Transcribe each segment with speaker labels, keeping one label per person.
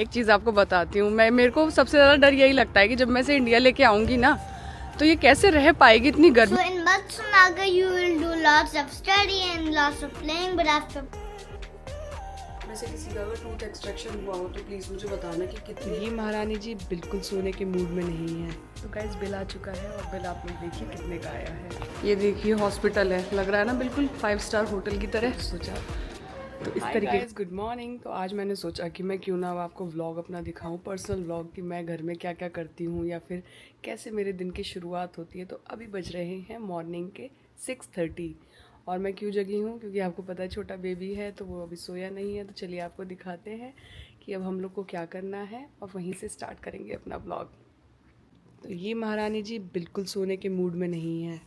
Speaker 1: एक चीज़ आपको बताती हूँ, मेरे को सबसे ज़्यादा डर यही लगता है कि जब मैं इसे इंडिया लेके आऊँगी ना, तो ये कैसे रह पाएगी इतनी गर्मी।
Speaker 2: So in Matsunaga you will do lots of study and lots of playing, but after
Speaker 1: वैसे किसी का अगर टूथ एक्सट्रैक्शन हुआ हो तो प्लीज़ मुझे बताना कि कितनी। ये महारानी जी बिल्कुल सोने के मूड में नहीं है। तो गाइस बिल आ चुका है और बिल आप लोग देखिए कितने का आया है। ये देखिए हॉस्पिटल है, लग रहा है ना बिल्कुल 5 स्टार होटल की तरह। सोचा तो इस तरीके। Good morning. तो आज मैंने सोचा कि मैं क्यों ना आपको व्लॉग अपना दिखाऊं, पर्सनल व्लॉग, कि मैं घर में क्या क्या करती हूँ या फिर कैसे मेरे दिन की शुरुआत होती है। तो अभी बज रहे हैं मॉर्निंग के 6:30 और मैं क्यों जगी हूँ, क्योंकि आपको पता है छोटा बेबी है तो वो अभी सोया नहीं है। तो चलिए आपको दिखाते हैं कि अब हम लोग को क्या करना है और वहीं से स्टार्ट करेंगे अपना व्लॉग। तो ये महारानी जी बिल्कुल सोने के मूड में नहीं है,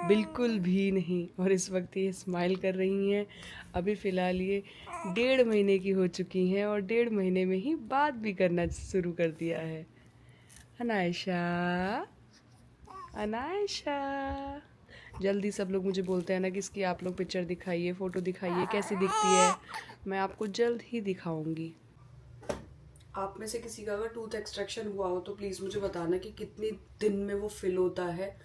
Speaker 1: बिल्कुल भी नहीं। और इस वक्त ये स्माइल कर रही हैं। अभी फ़िलहाल ये 1.5 महीने की हो चुकी हैं और 1.5 महीने में ही बात भी करना शुरू कर दिया है। अनायशा, अनायशा। जल्दी सब लोग मुझे बोलते हैं ना कि इसकी आप लोग पिक्चर दिखाइए, फ़ोटो दिखाइए, कैसी दिखती है। मैं आपको जल्द ही दिखाऊंगी। आप में से किसी का अगर टूथ एक्सट्रैक्शन हुआ हो तो प्लीज़ मुझे बताना कि कितने दिन में वो फिल होता है।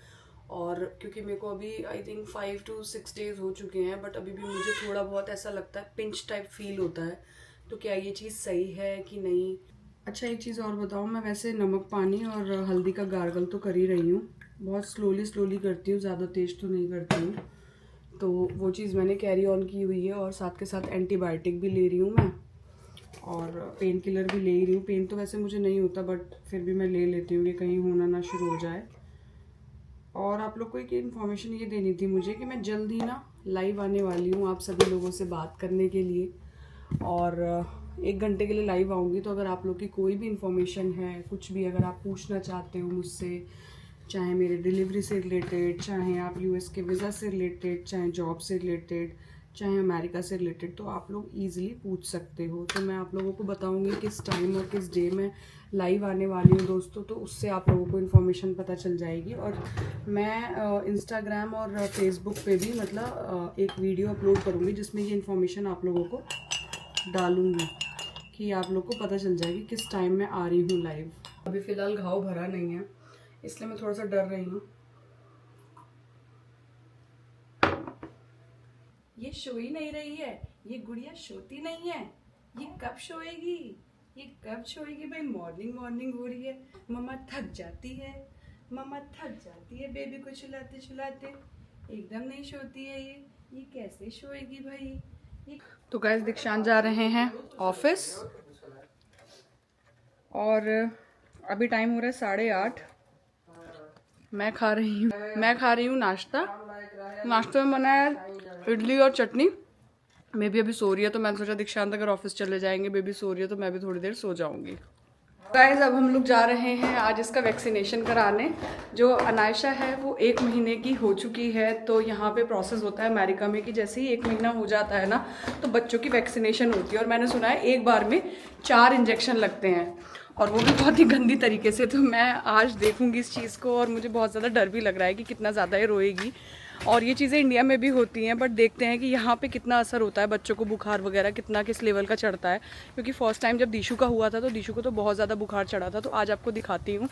Speaker 1: और क्योंकि मेरे को अभी आई थिंक 5 to 6 days हो चुके हैं, बट अभी भी मुझे थोड़ा बहुत ऐसा लगता है, पिंच टाइप फील होता है। तो क्या ये चीज़ सही है कि नहीं। अच्छा एक चीज़ और बताऊँ, मैं वैसे नमक पानी और हल्दी का गार्गल तो कर ही रही हूँ, बहुत स्लोली करती हूँ, ज़्यादा तेज़ तो नहीं करती हूँ। तो वो चीज़ मैंने कैरी ऑन की हुई है और साथ के साथ एंटीबायोटिक भी ले रही हूँ मैं और पेन किलर भी ले ही रही हूँ। पेन तो वैसे मुझे नहीं होता, बट फिर भी मैं ले लेती हूँ कि कहीं होना ना शुरू हो जाए। और आप लोग को एक इन्फॉर्मेशन ये देनी थी मुझे कि मैं जल्द ही ना लाइव आने वाली हूँ आप सभी लोगों से बात करने के लिए। और 1 घंटे के लिए लाइव आऊँगी। तो अगर आप लोग की कोई भी इन्फॉर्मेशन है, कुछ भी अगर आप पूछना चाहते हो मुझसे, चाहे मेरे डिलीवरी से रिलेटेड, चाहे आप यूएस के वीज़ा से रिलेटेड, चाहे जॉब से रिलेटेड, चाहे अमेरिका से रिलेटेड, तो आप लोग ईज़िली पूछ सकते हो। तो मैं आप लोगों को बताऊंगी किस टाइम और किस डे में लाइव आने वाली हूँ दोस्तों। तो उससे आप लोगों को इन्फॉर्मेशन पता चल जाएगी। और मैं इंस्टाग्राम और फेसबुक पे भी मतलब एक वीडियो अपलोड करूँगी जिसमें ये इन्फॉर्मेशन आप लोगों को डालूँगी कि आप लोग को पता चल जाएगी किस टाइम में आ रही हूँ लाइव। अभी फ़िलहाल घाव भरा नहीं है, इसलिए मैं थोड़ा सा डर रही हूँ। ये सो ही नहीं रही है, ये गुड़िया सोती नहीं है। ये कब सोएगी, ये कब सोएगी भाई। मॉर्निंग हो रही है, मम्मा थक जाती है, मम्मा थक जाती है बेबी को चुलाते चुलाते, एकदम नहीं सोती है ये कैसे सोएगी भाई ये। तो गाइस दीक्षांत जा रहे हैं ऑफिस और अभी टाइम हो रहा है 8:30। मैं खा रही हूँ नाश्ता में बनाया इडली और चटनी। बेबी अभी सो रही है तो मैंने सोचा दीक्षांत अगर ऑफिस चले जाएंगे, बेबी सो रही है तो मैं भी थोड़ी देर सो जाऊंगी। गाइस अब हम लोग जा रहे हैं आज इसका वैक्सीनेशन कराने। जो अनायशा है वो 1 महीने की हो चुकी है। तो यहाँ पे प्रोसेस होता है अमेरिका में कि जैसे ही 1 महीना हो जाता है ना तो बच्चों की वैक्सीनेशन होती है। और मैंने सुना है एक बार में 4 इंजेक्शन लगते हैं और वो भी बहुत ही गंदी तरीके से। तो मैं आज देखूंगी इस चीज़ को और मुझे बहुत ज़्यादा डर भी लग रहा है कि कितना ज़्यादा ये रोएगी। और ये चीज़ें इंडिया में भी होती हैं, बट देखते हैं कि यहाँ पे कितना असर होता है, बच्चों को बुखार वगैरह कितना किस लेवल का चढ़ता है। क्योंकि फर्स्ट टाइम जब दीशु का हुआ था तो दीशु को तो बहुत ज़्यादा बुखार चढ़ा था। तो आज आपको दिखाती हूँ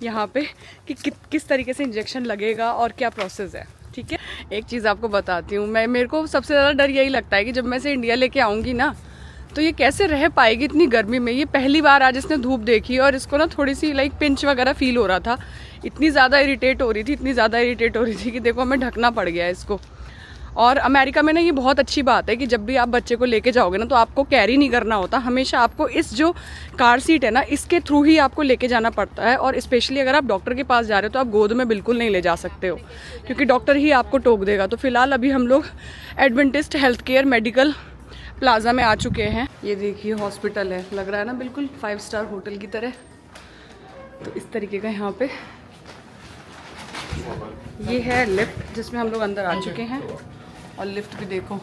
Speaker 1: यहाँ पे कि किस तरीके से इंजेक्शन लगेगा और क्या प्रोसेस है। ठीक है, एक चीज़ आपको बताती हूँ, मेरे को सबसे ज़्यादा डर यही लगता है कि जब मैं इसे इंडिया लेके आऊँगी ना तो ये कैसे रह पाएगी इतनी गर्मी में। ये पहली बार आज इसने धूप देखी और इसको ना थोड़ी सी लाइक पिंच वगैरह फील हो रहा था। इतनी ज़्यादा इरिटेट हो रही थी कि देखो हमें ढकना पड़ गया इसको। और अमेरिका में ना ये बहुत अच्छी बात है कि जब भी आप बच्चे को लेके जाओगे ना तो आपको कैरी नहीं करना होता, हमेशा आपको इस जो कार सीट है ना इसके थ्रू ही आपको लेके जाना पड़ता है। और स्पेशली अगर आप डॉक्टर के पास जा रहे हो तो आप गोद में बिल्कुल नहीं ले जा सकते हो क्योंकि डॉक्टर ही आपको टोक देगा। तो फिलहाल अभी हम लोग Adventist health care medical plaza में आ चुके हैं। ये देखिए हॉस्पिटल है, लग रहा है ना बिल्कुल 5 स्टार होटल की तरह। तो इस तरीके का यहाँ पे ये है लिफ्ट जिसमें हम लोग अंदर आ चुके हैं। और लिफ्ट भी देखो,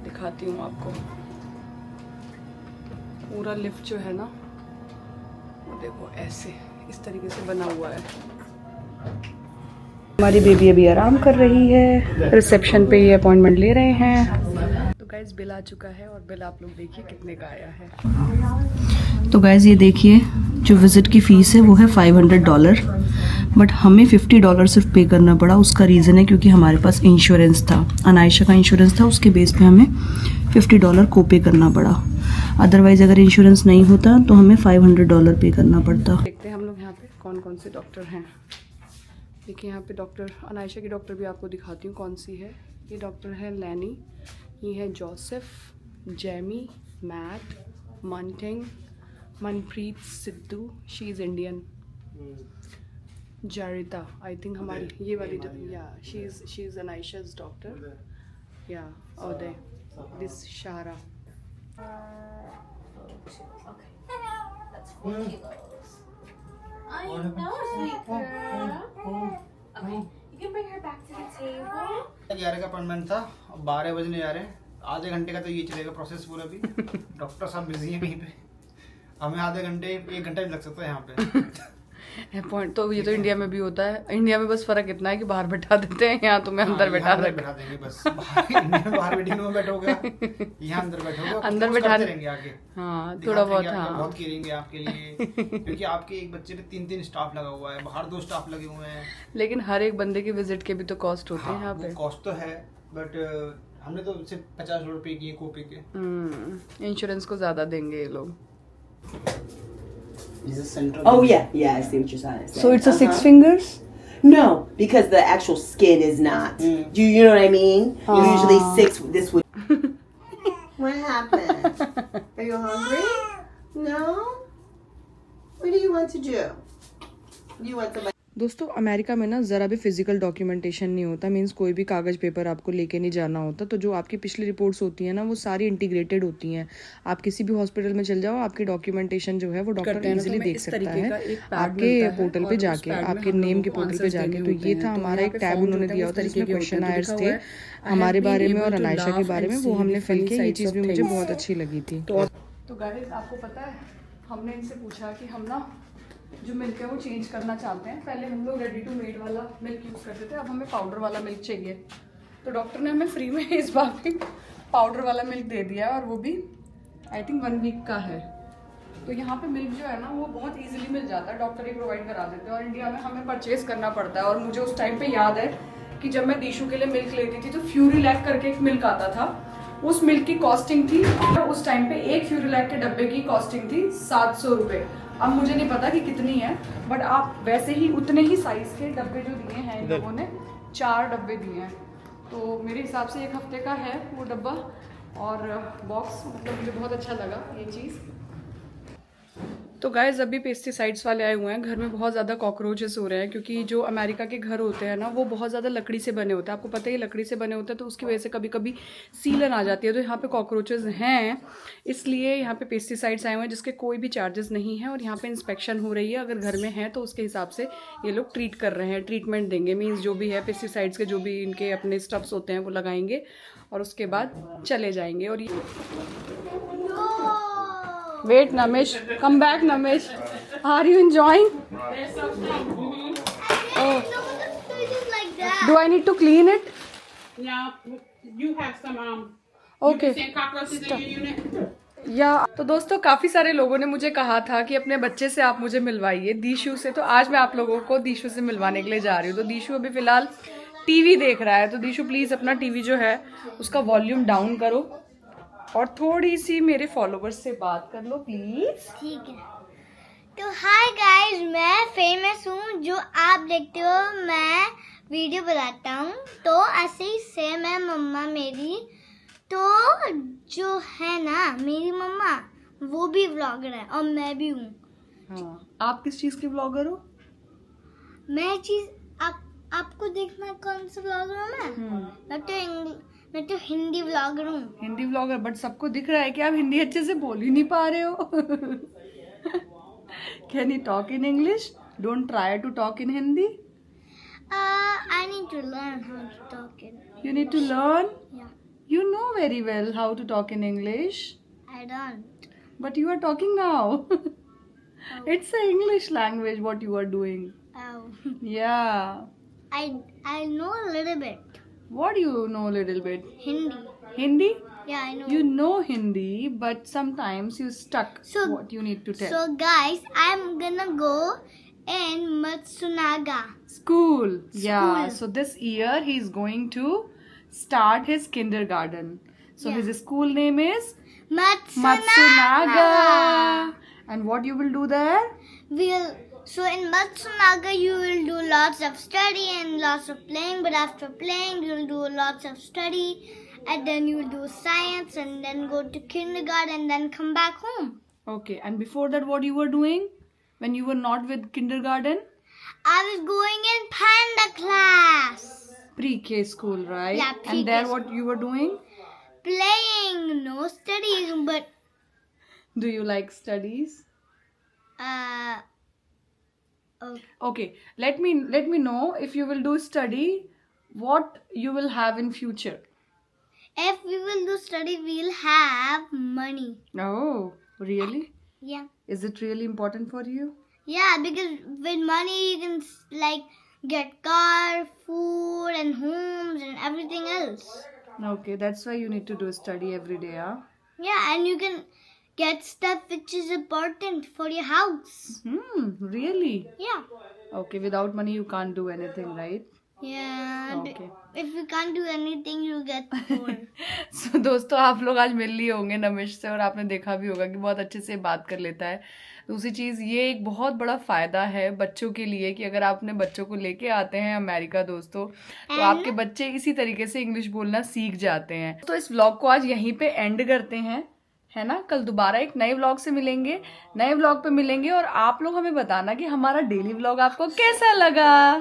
Speaker 1: दिखाती हूँ आपको। पूरा लिफ्ट जो है ना वो देखो ऐसे इस तरीके से बना हुआ है। हमारी बेबी अभी आराम कर रही है, रिसेप्शन पे ये अपॉइंटमेंट ले रहे हैं। तो गाइस बिल आ चुका है और बिल आप लोग देखिए कितने का आया है। तो गाइस ये देखिए जो विज़िट की फ़ीस है वो है $500, बट हमें $50 सिर्फ पे करना पड़ा। उसका रीज़न है क्योंकि हमारे पास इंश्योरेंस था, अनायशा का इंश्योरेंस था, उसके बेस पे हमें $50 को पे करना पड़ा। अदरवाइज़ अगर इंश्योरेंस नहीं होता तो हमें $500 पे करना पड़ता। देखते हैं हम लोग यहाँ पे कौन कौन से डॉक्टर हैं। देखिए यहाँ पे डॉक्टर अनायशा की डॉक्टर भी आपको दिखाती हूँ कौन सी है। ये डॉक्टर है लैनी, ये है जोसेफ, जैमी, मैट, मनटिंग, Manpreet Sidhu, she is Indian, जारिता आई थिंक हमारी ये वाली या शी इज़ अनायशा's डॉक्टर, या उदय, दिस शारा।
Speaker 3: I know, sweet girl. Okay, you can bring her back to the table.
Speaker 4: 11 का अपॉइंटमेंट था, अब 12 बजने जा रहे हैं। आधे घंटे का तो ये चलेगा प्रोसेस पूरा भी। डॉक्टर साहब बिजी हैं कहीं पे, हमें आधे घंटे 1 घंटा भी लग सकता है यहाँ पे।
Speaker 1: पॉइंट तो ये तो इंडिया में भी होता है। इंडिया में बस फर्क इतना है कि बाहर बैठा देते हैं, यहाँ तुम्हें अंदर बैठा
Speaker 4: देंगे बस। बाहर वेटिंग रूम में बैठोगे, यहाँ अंदर बैठोगे,
Speaker 1: अंदर बैठा
Speaker 4: रहेंगे आगे।
Speaker 1: हाँ थोड़ा बहुत, हाँ
Speaker 4: बहुत करेंगे आपके लिए, क्योंकि आपके एक बच्चे पे 3 स्टाफ लगा हुआ है, बाहर 2 स्टाफ लगे हुए हैं।
Speaker 1: लेकिन हर एक बंदे के विजिट के भी तो कॉस्ट होते हैं यहाँ पे।
Speaker 4: कॉस्ट तो है, बट हमने तो सिर्फ $50 किए कोपे के।
Speaker 1: इंश्योरेंस को ज्यादा देंगे ये लोग।
Speaker 5: Is it central? Oh yeah, I see what you're trying to say.
Speaker 1: So it's a 6 fingers?
Speaker 5: No, because the actual skin is not. Do you know what I mean? Usually 6. This would. What happened? Are you hungry? No. What do you want to do? You want to.
Speaker 1: दोस्तों America में ना ज़रा भी physical documentation नहीं होता, means कोई भी कागज़ पेपर आपको लेके नहीं जाना होता। तो जो आपकी पिछली रिपोर्ट्स होती हैं ना वो सारी इंटीग्रेटेड होती हैं। आप किसी भी हॉस्पिटल में चल जाओ, आपकी डॉक्यूमेंटेशन जो है वो डॉक्टर इजीली देख सकता है आपके पोर्टल पे जाके, आपके नेम के पोर्टल पे जाके। तो ये था हमारा एक टैब उन्होंने दिया होता है जिसमें क्वेश्चन आयर्स थे हमारे बारे में और अनायशा के बारे में, वो हमने फिल किया। ये चीज़ भी मुझे बहुत अच्छी लगी थी। तो गाइस आपको पता है हमने इनसे पूछा कि हम ना जो मिल्क है वो चेंज करना चाहते हैं। पहले हम लोग रेडी टू मेड वाला मिल्क यूज़ करते थे, अब हमें पाउडर वाला मिल्क चाहिए। तो डॉक्टर ने हमें फ्री में इस बार भी पाउडर वाला मिल्क दे दिया और वो भी आई थिंक 1 वीक का है। तो यहाँ पे मिल्क जो है ना वो बहुत इजीली मिल जाता है, डॉक्टर ही प्रोवाइड करा देते हैं। और इंडिया में हमें परचेज करना पड़ता है। और मुझे उस टाइम पे याद है कि जब मैं दीशु के लिए मिल्क लेती थी तो फ्यूरिलैक करके एक मिल्क आता था, उस मिल्क की कॉस्टिंग थी उस टाइम पे एक फ्यूरिलैक के डब्बे की कॉस्टिंग थी 700 रुपये। अब मुझे नहीं पता कि कितनी है, बट आप वैसे ही उतने ही साइज के डब्बे जो दिए हैं इन लोगों ने 4 डब्बे दिए हैं। तो मेरे हिसाब से 1 हफ्ते का है वो डब्बा और बॉक्स, मतलब मुझे बहुत अच्छा लगा ये चीज़। तो गाइस अभी पेस्टिसाइड्स वाले आए हुए हैं, घर में बहुत ज़्यादा कॉकरोचेस हो रहे हैं क्योंकि जो अमेरिका के घर होते हैं ना वो बहुत ज़्यादा लकड़ी से बने होते हैं। आपको पता ही लकड़ी से बने होते हैं, तो उसकी वजह से कभी कभी सीलन आ जाती है। तो यहाँ पे कॉकरोचेस हैं, इसलिए यहाँ पे पेस्टिसाइड्स आए हुए हैं जिसके कोई भी चार्जेस नहीं है। और यहाँ पे इंस्पेक्शन हो रही है, अगर घर में है तो उसके हिसाब से ये लोग ट्रीट कर रहे हैं, ट्रीटमेंट देंगे। मीन्स जो भी है पेस्टिसाइड्स के जो भी इनके अपने स्टफ्स होते हैं वो लगाएंगे और उसके बाद चले जाएंगे। और ये Wait, Namesh. Come back, Namesh. Are you enjoying? Oh.
Speaker 2: Like that.
Speaker 1: Do I need to clean it?
Speaker 6: No, you have some
Speaker 1: Okay.
Speaker 6: you cockroaches in your unit.
Speaker 1: या तो दोस्तों काफ़ी सारे लोगों ने मुझे कहा था कि अपने बच्चे से आप मुझे मिलवाइए, दीशु से। तो आज मैं आप लोगों को दीशु से मिलवाने के लिए जा रही हूँ। तो दीशु अभी फ़िलहाल टीवी देख रहा है, तो दीशु प्लीज़ अपना टीवी जो है उसका वॉल्यूम डाउन करो और थोड़ी सी मेरे फॉलोवर्स से बात कर लो प्लीज।
Speaker 2: ठीक है। तो हाय गाइस, मैं फेमस हूँ, जो आप देखते हो मैं वीडियो बनाता हूँ। तो ऐसे ही सेम है मम्मा मेरी। तो जो है ना मेरी मम्मा वो भी व्लॉगर है और मैं भी हूँ।
Speaker 1: हाँ, आप किस चीज़ के व्लॉगर हो?
Speaker 2: मैं आपको देखना कौन सा व्लॉगर हूँ मैं तो हिंदी व्लॉगर हूँ।
Speaker 1: हिंदी व्लॉगर, बट सबको दिख रहा है कि आप हिंदी अच्छे से बोल ही नहीं पा रहे हो। Can you talk in English? Don't try to talk in Hindi.
Speaker 2: I need to learn how to talk in.
Speaker 1: You need to learn?
Speaker 2: Yeah.
Speaker 1: You know very well how to talk in English.
Speaker 2: I don't.
Speaker 1: But you are talking now. It's an English language what you are doing.
Speaker 2: Oh.
Speaker 1: Yeah.
Speaker 2: I know a little bit.
Speaker 1: What do you know a little bit?
Speaker 2: Hindi.
Speaker 1: Hindi?
Speaker 2: Yeah, I know.
Speaker 1: You know Hindi, but sometimes you stuck
Speaker 2: So-
Speaker 1: what you need to tell.
Speaker 2: So guys, I'm gonna go in Matsunaga.
Speaker 1: School. Yeah.
Speaker 2: School.
Speaker 1: So this year he's going to start his kindergarten. So
Speaker 2: Yeah.
Speaker 1: his school name is
Speaker 2: Matsunaga.
Speaker 1: Matsunaga. And what you will do there?
Speaker 2: So in Matsunaga you will do lots of study and lots of playing, but after playing you'll do lots of study and then you'll do science and then go to kindergarten and then come back home.
Speaker 1: Okay. And before that, what you were doing when you were not with kindergarten?
Speaker 2: I was going in panda class.
Speaker 1: Pre-K school, right?
Speaker 2: Yeah,
Speaker 1: And there,
Speaker 2: pre-K
Speaker 1: what you were doing?
Speaker 2: Playing, no studies, but
Speaker 1: Do you like studies?
Speaker 2: okay.
Speaker 1: Okay. Let me know if you will do study, what you will have in future.
Speaker 2: If we will do study, we'll have money.
Speaker 1: Oh, really?
Speaker 2: Yeah.
Speaker 1: Is it really important for you?
Speaker 2: Yeah, because with money you can like get car, food, and homes and everything else.
Speaker 1: Okay, that's why you need to do study every day, huh?
Speaker 2: Yeah, and you can get stuff which is important for your house.
Speaker 1: Really?
Speaker 2: Yeah.
Speaker 1: Okay, without money you can't do anything, right?
Speaker 2: Yeah.
Speaker 1: Okay.
Speaker 2: If you can't do anything, you get poor.
Speaker 1: So दोस्तों, आप लोग आज मिल लिए होंगे नमिश से और आपने देखा भी होगा कि बहुत अच्छे से बात कर लेता है। दूसरी चीज़, ये एक बहुत बड़ा फ़ायदा है बच्चों के लिए कि अगर आप अपने बच्चों को लेके आते हैं अमेरिका दोस्तों, तो आपके बच्चे इसी तरीके से इंग्लिश बोलना सीख जाते हैं। तो इस व्लॉग को आज यहीं पे एंड करते हैं, है ना? कल दोबारा एक नए व्लॉग से मिलेंगे, नए व्लॉग पे मिलेंगे और आप लोग हमें बताना कि हमारा डेली व्लॉग आपको कैसा लगा।